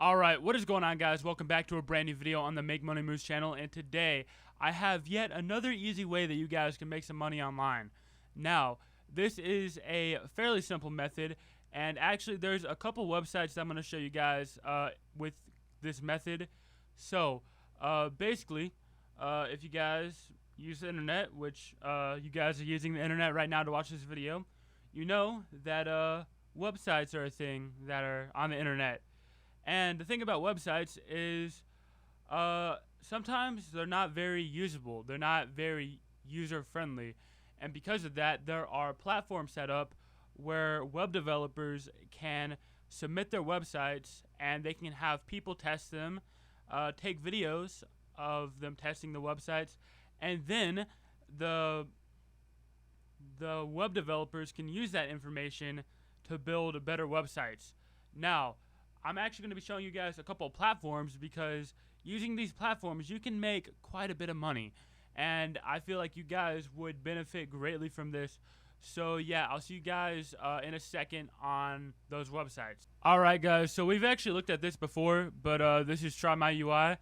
Alright, what is going on, guys? Welcome back to a brand new video on the Make Money Moves channel, and today I have yet another easy way that you guys can make some money online. Now, this is a fairly simple method, and actually there's a couple websites that I'm going to show you guys with this method. So, basically, if you guys use the internet, which you guys are using the internet right now to watch this video, you know that websites are a thing that are on the internet. And the thing about websites is sometimes they're not very usable. They're not very user-friendly. And because of that, there are platforms set up where web developers can submit their websites and they can have people test them, take videos of them testing the websites, and then the web developers can use that information to build better websites. Now, I'm actually going to be showing you guys a couple of platforms because using these platforms, you can make quite a bit of money. And I feel like you guys would benefit greatly from this. So yeah, I'll see you guys in a second on those websites. Alright guys, so we've actually looked at this before, but this is TryMyUI.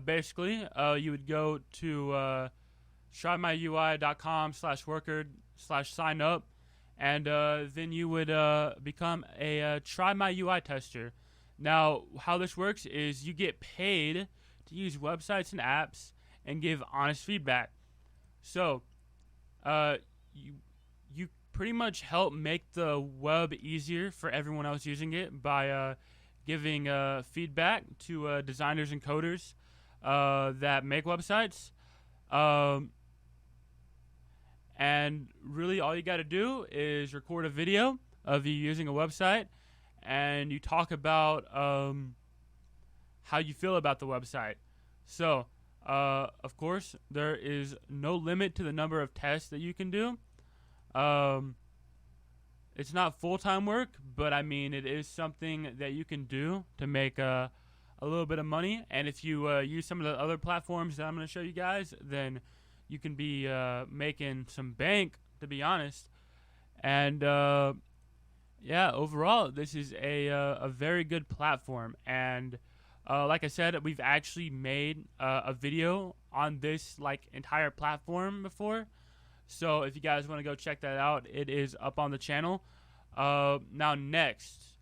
Basically, you would go to trymyui.com/worker/sign up. And then you would become a TryMyUI tester. Now, how this works is you get paid to use websites and apps and give honest feedback. So, you pretty much help make the web easier for everyone else using it by giving feedback to designers and coders that make websites. And really all you got to do is record a video of you using a website and you talk about how you feel about the website. So, of course, there is no limit to the number of tests that you can do. It's not full-time work, but I mean, it is something that you can do to make a little bit of money. And if you use some of the other platforms that I'm going to show you guys, then you can be making some bank, to be honest. And yeah, overall, this is a very good platform. And like I said, we've actually made a video on this entire platform before. So if you guys want to go check that out, it is up on the channel. Now next,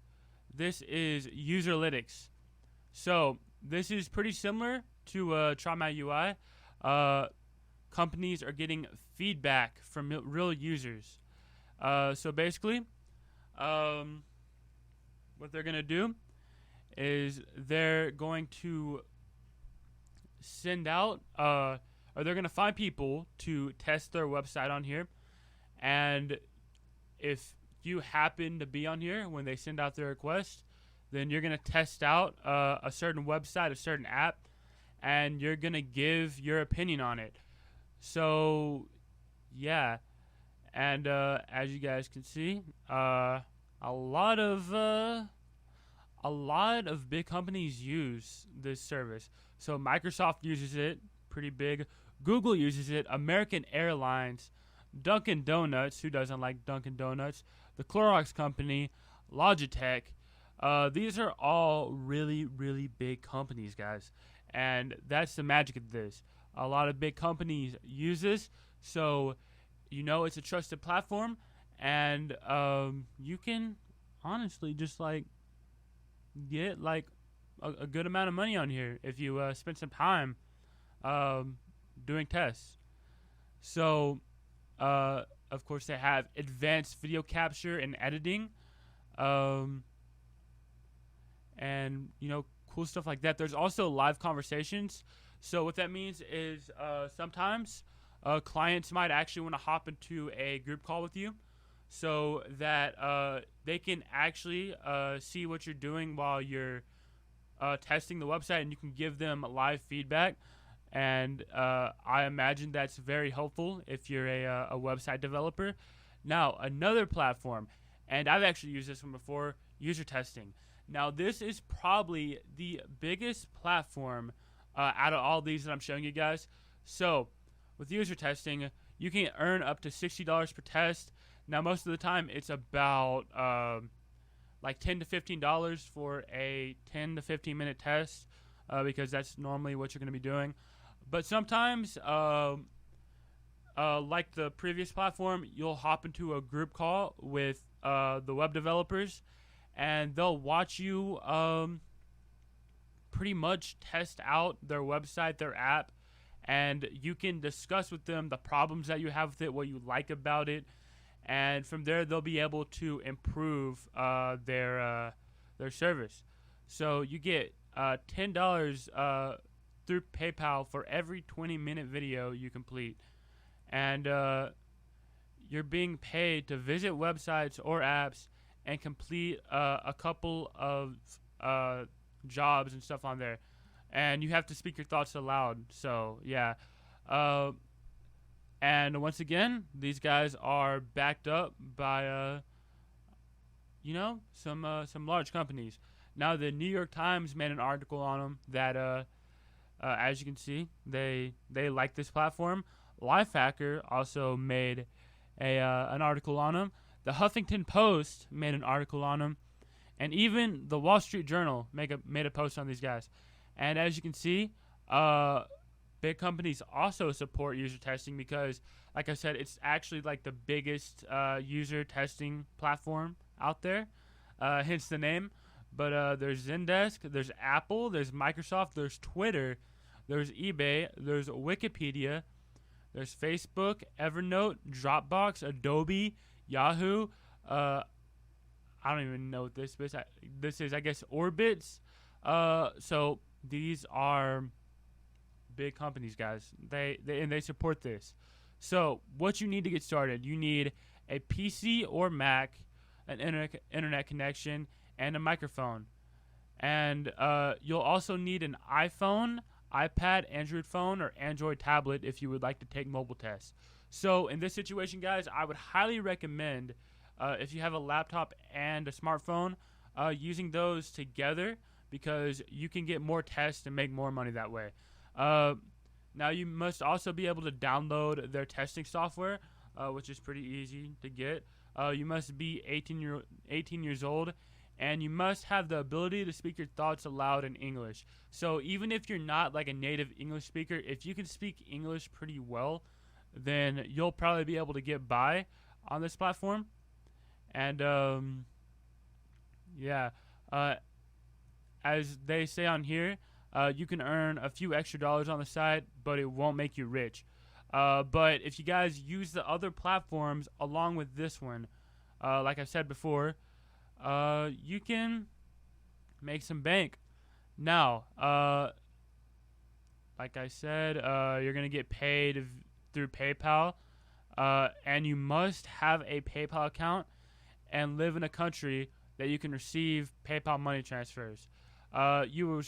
this is Userlytics. So this is pretty similar to TryMyUI. Companies are getting feedback from real users. So basically, what they're going to do is they're going to send out, or they're going to find people to test their website on here. And if you happen to be on here when they send out their request, then you're going to test out a certain website, a certain app, and you're going to give your opinion on it. So, yeah, and as you guys can see, a lot of big companies use this service. So Microsoft uses it, pretty big. Google uses it. American Airlines, Dunkin' Donuts. Who doesn't like Dunkin' Donuts? The Clorox Company, Logitech. These are all really, really big companies, guys, and that's the magic of this. A lot of big companies use this, so you know it's a trusted platform, and you can honestly just get a good amount of money on here if you spend some time doing tests. So of course they have advanced video capture and editing, and you know, cool stuff like that. There's also live conversations. So what that means is sometimes clients might actually want to hop into a group call with you so that they can actually see what you're doing while you're testing the website, and you can give them live feedback. And I imagine that's very helpful if you're a website developer. Now, another platform, and I've actually used this one before, UserTesting. Now, this is probably the biggest platform out of all these that I'm showing you guys. So with UserTesting, you can earn up to $60 per test. Now most of the time it's about like $10 to $15 for a 10 to 15 minute test, because that's normally what you're going to be doing. But sometimes, like the previous platform, you'll hop into a group call with the web developers, and they'll watch you pretty much test out their website, their app, and you can discuss with them the problems that you have with it, what you like about it, and from there they'll be able to improve their service. So you get $10 through PayPal for every 20-minute video you complete, and you're being paid to visit websites or apps and complete a couple of jobs and stuff on there, and you have to speak your thoughts aloud. So yeah, and once again, these guys are backed up by some large companies. Now the New York Times made an article on them that as you can see, they like this platform. Lifehacker also made an article on them. The Huffington Post made an article on them. And even the Wall Street Journal made a post on these guys. And as you can see, big companies also support user testing because, like I said, it's actually like the biggest user testing platform out there, hence the name. But there's Zendesk, there's Apple, there's Microsoft, there's Twitter, there's eBay, there's Wikipedia, there's Facebook, Evernote, Dropbox, Adobe, Yahoo, I don't even know what this is. This is, I guess, Orbitz. So these are big companies, guys. They support this. So what you need to get started, you need a PC or Mac, an internet connection, and a microphone. And you'll also need an iPhone, iPad, Android phone, or Android tablet if you would like to take mobile tests. So in this situation, guys, I would highly recommend, if you have a laptop and a smartphone, using those together because you can get more tests and make more money that way. Now, you must also be able to download their testing software, which is pretty easy to get. You must be 18 years old, and you must have the ability to speak your thoughts aloud in English. So even if you're not like a native English speaker, if you can speak English pretty well, then you'll probably be able to get by on this platform. And as they say on here, you can earn a few extra dollars on the side, but it won't make you rich. But if you guys use the other platforms along with this one, like I said before, you can make some bank. Now, like I said, you're going to get paid through PayPal, and you must have a PayPal account and live in a country that you can receive PayPal money transfers. You will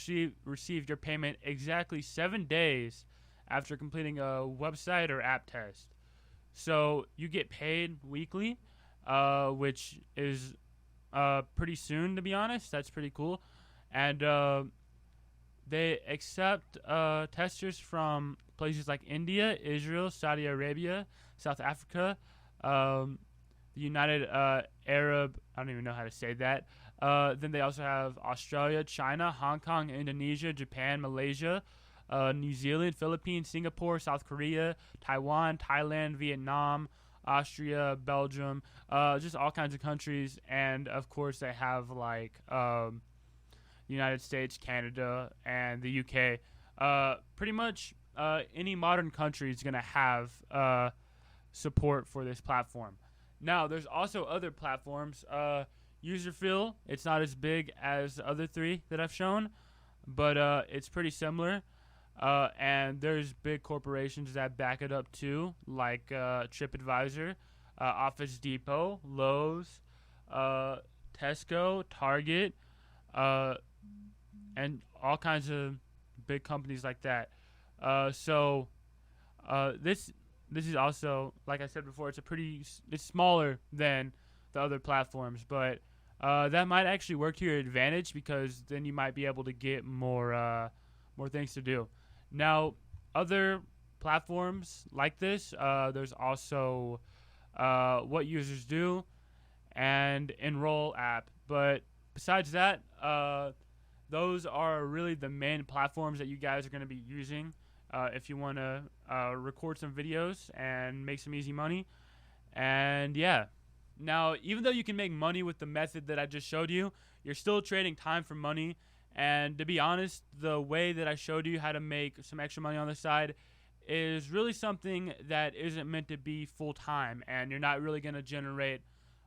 receive your payment exactly 7 days after completing a website or app test. So you get paid weekly, which is pretty soon, to be honest. That's pretty cool. And they accept testers from places like India, Israel, Saudi Arabia, South Africa, the United Arab, I don't even know how to say that. Then they also have Australia, China, Hong Kong, Indonesia, Japan, Malaysia, New Zealand, Philippines, Singapore, South Korea, Taiwan, Thailand, Vietnam, Austria, Belgium, just all kinds of countries. And of course they have like the United States, Canada, and the UK. Pretty much any modern country is going to have support for this platform. Now, there's also other platforms. Userfill, it's not as big as the other three that I've shown, but it's pretty similar. And there's big corporations that back it up too, like TripAdvisor, Office Depot, Lowe's, Tesco, Target, and all kinds of big companies like that. So this is also, like I said before, it's smaller than the other platforms, but that might actually work to your advantage because then you might be able to get more things to do. Now, other platforms like this, there's also What Users Do and Enroll app, but besides that, those are really the main platforms that you guys are going to be using if you want to record some videos and make some easy money. And yeah, now even though you can make money with the method that I just showed you, you're still trading time for money. And to be honest, the way that I showed you how to make some extra money on the side is really something that isn't meant to be full time, and you're not really going to generate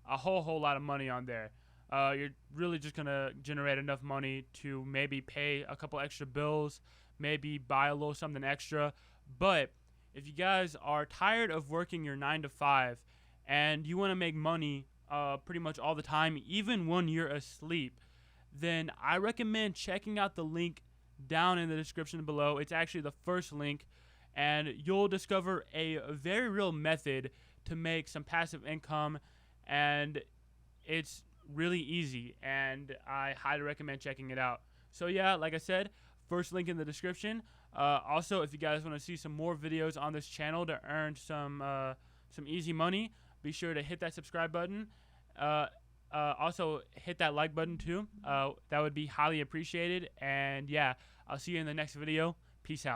a whole lot of money on there. You're really just going to generate enough money to maybe pay a couple extra bills, maybe buy a little something extra. But if you guys are tired of working your 9 to 5 and you want to make money pretty much all the time, even when you're asleep, then I recommend checking out the link down in the description below. It's actually the first link, and you'll discover a very real method to make some passive income, and it's really easy, and I highly recommend checking it out. So yeah, like I said, first link in the description. Also, if you guys want to see some more videos on this channel to earn some easy money, be sure to hit that subscribe button. Also, hit that like button too. That would be highly appreciated. And yeah, I'll see you in the next video. Peace out.